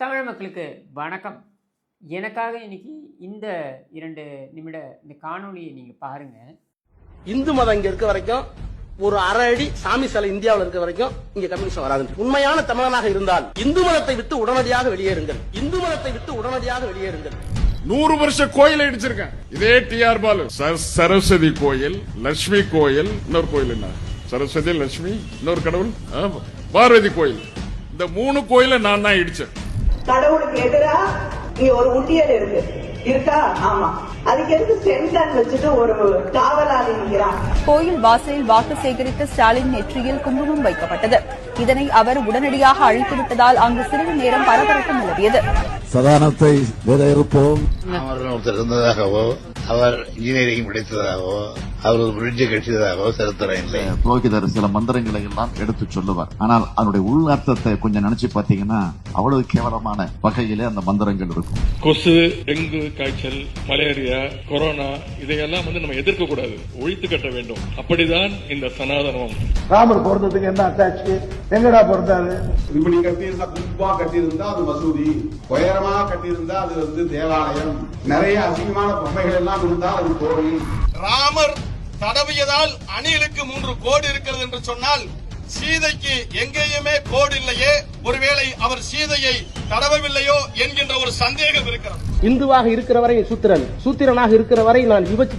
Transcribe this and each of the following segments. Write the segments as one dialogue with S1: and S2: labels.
S1: தமிழ் மக்களுக்கு வணக்கம். எனக்காக இன்னைக்கு இந்த 2 நிமிட இந்த காணொளியை நீங்க பாருங்க.
S2: இந்து மதம் இங்க இருக்க வரைக்கும் ஒரு அரை அடி சாமி சிலை இந்தியாவில் இருக்க வரைக்கும் இங்க கம்யூனிஸ்ட் வராது. உண்மையான தமிழனாக இருந்தால் இந்து மதத்தை விட்டு உடனடியாக வெளியேறுங்கள். இந்து மதத்தை விட்டு உடனடியாக வெளியேறுங்கள்.
S3: 100 வருஷ கோயில் அடிச்சிருக்கேன். இதே டிஆர் பாலு சரஸ்வதி கோயில், லட்சுமி கோயில், இன்னொரு கோயில் என்ன சரஸ்வதி லட்சுமி, இன்னொரு கடவுள் பார்வதி கோயில். இந்த 3 கோயில நான் தான் இடிச்சேன்.
S4: கடவுளுக்கு எதிரா இங்க ஒரு உண்டியல் இருக்கா? ஆமா. அதுக்கு எதுக்கு சென்டான் வச்சுட்டு ஒரு காவலாளி நிற்கிறான்?
S5: கோயில் வாசலில் வாக்கு சேகரித்த ஸ்டாலின் நெற்றியில் குங்குமம் வைக்கப்பட்டது. இதனை அவர் உடனடியாக அழித்துவிட்டதால் அங்கு சிறிது நேரம் பரபரப்பு நிலவியது.
S6: சதானத்தை விதையிருப்போம்.
S7: அவர்கள் ஒருத்தர் இருந்ததாகவோ, அவர் இன்ஜினியரிங் படித்ததாகவோ, அவர் ஒரு பிரிட்ஜை கட்டியதாகவோ சரித்திரம் இல்லை.
S6: புரோகிதர் சில மந்திரங்களை எல்லாம் எடுத்து சொல்லுவார். ஆனால் அதனுடைய உள் அர்த்தத்தை கொஞ்சம் நினைச்சு பாத்தீங்கன்னா அவ்வளவு கேவலமான வகையிலே அந்த மந்திரங்கள் இருக்கும்.
S8: கொசு, டெங்கு காய்ச்சல், மலேரியா, கொரோனா இதையெல்லாம் நம்ம எதிர்க்க கூடாது, ஒழித்து கட்ட வேண்டும். அப்படிதான் இந்த சனாதனம்.
S9: ராமர் பிறந்ததுக்கு என்ன அட்டாச்சு? எங்கடா பிறந்தாரு?
S10: இப்ப நீ கட்டியிருந்தா குப்பா கட்டியிருந்தா அது மசூதி, உயரமா கட்டியிருந்தா அது தேவாலயம், நிறைய அசிங்கமான பொம்மைகள் எல்லாம் இருந்தால் அது கோவில்.
S11: ராமர் தடவியதால் அணிலுக்கு 3 கோடு இருக்கிறது என்று சொன்னால் சீதைக்கு எங்கேயுமே கோடு இல்லையே, ஒருவேளை அவர் சீதையை தடவவில்லையோ என்கின்ற ஒரு சந்தேகம் இருக்கிறது.
S2: இந்துவாக இருக்கிற வரை சூத்திரன், சூத்திரனாக இருக்கிற வரை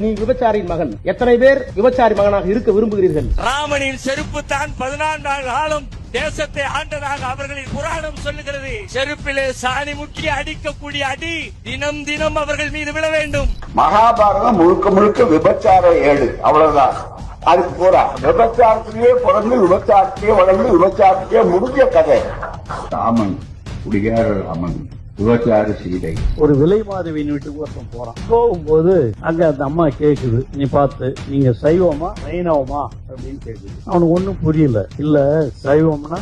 S2: நீ விபச்சாரின் மகன். எத்தனை பேர் விபச்சாரி மகனாக இருக்க விரும்புகிறீர்கள்?
S12: ராமனின் செருப்பு தான் 14 காலம் தேசத்தை ஆண்டதாக அவர்களின் புராணம் சொல்லுகிறது. செருப்பிலே சாணி முக்கி அடிக்கக்கூடிய அடி தினம் தினம் அவர்கள் மீது விழ வேண்டும்.
S9: மகாபாரதம் முழுக்க முழுக்க விபச்சார ஏடு, அவ்வளவுதான். அதுக்கு போறா விபச்சாரத்திலேயே பிறந்து விபச்சாரத்தையே வளர்ந்து விபச்சாரத்தையே முடிஞ்ச கதை. ராமன் குடிகார ராமன், விபச்சார சீதை. ஒரு விலை மாதவியின் வீட்டுக்கு ஒருத்தன் போறான். போகும்போது அங்க அந்த அம்மா கேக்குது, நீ பார்த்து நீங்க சைவமா வைணவமா அப்படின்னு கேக்குது. அவனுக்கு ஒண்ணும் புரியல. இல்ல சைவம்னா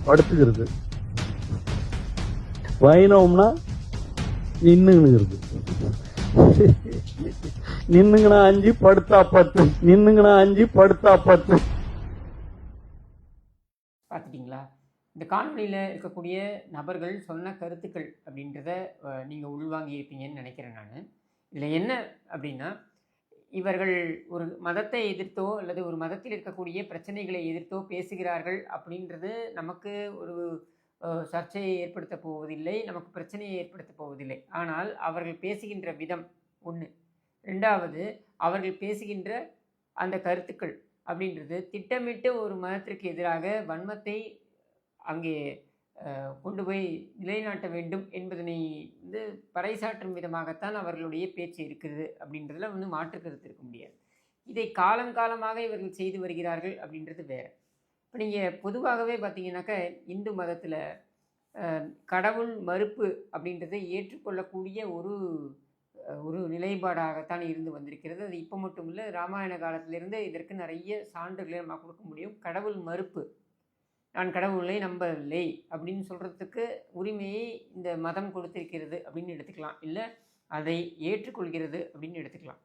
S9: படுத்துக்கிறது, வைணவம்னா நின்னுங்கிறது. நின்னுங்கனா 5 படுத்தா 10, நின்னுங்கனா 5 படுத்தா 10.
S1: பார்த்துட்டீங்களா? இந்த காணொலியில் இருக்கக்கூடிய நபர்கள் சொன்ன கருத்துக்கள் அப்படின்றத நீங்கள் உள்வாங்கி இருப்பீங்கன்னு நினைக்கிறேன். நான் இதில் என்ன அப்படின்னா, இவர்கள் ஒரு மதத்தை எதிர்த்தோ அல்லது ஒரு மதத்தில் இருக்கக்கூடிய பிரச்சனைகளை எதிர்த்தோ பேசுகிறார்கள் அப்படின்றது நமக்கு ஒரு சர்ச்சையை ஏற்படுத்த போவதில்லை, நமக்கு பிரச்சனையை ஏற்படுத்த போவதில்லை. ஆனால் அவர்கள் பேசுகின்ற விதம் ஒன்று. 2வது, அவர்கள் பேசுகின்ற அந்த கருத்துக்கள் அப்படின்றது திட்டமிட்டு ஒரு மதத்திற்கு எதிராக வன்மத்தை அங்கே கொண்டு போய் நிலைநாட்ட வேண்டும் என்பதனை பறைசாற்றும் விதமாகத்தான் அவர்களுடைய பேச்சு இருக்கிறது அப்படின்றதுல மாற்று கருத்து இருக்க முடியாது. இதை காலங்காலமாக இவர்கள் செய்து வருகிறார்கள் அப்படின்றது வேறு. இப்போ நீங்கள் பொதுவாகவே பார்த்தீங்கன்னாக்கா இந்து மதத்தில் கடவுள் மறுப்பு அப்படின்றதை ஏற்றுக்கொள்ளக்கூடிய ஒரு நிலைப்பாடாகத்தான் இருந்து வந்திருக்கிறது. அது இப்போ மட்டும் இல்லை, ராமாயண காலத்திலிருந்து இதற்கு நிறைய சான்றுகளை நம்ம கொடுக்க முடியும். கடவுள் மறுப்பு, நான் கடவுளை நம்பவில்லை அப்படின்னு சொல்கிறதுக்கு உரிமையை இந்த மதம் கொடுத்திருக்கிறது அப்படின்னு எடுத்துக்கலாம், இல்லை அதை ஏற்றுக்கொள்கிறது அப்படின்னு எடுத்துக்கலாம்.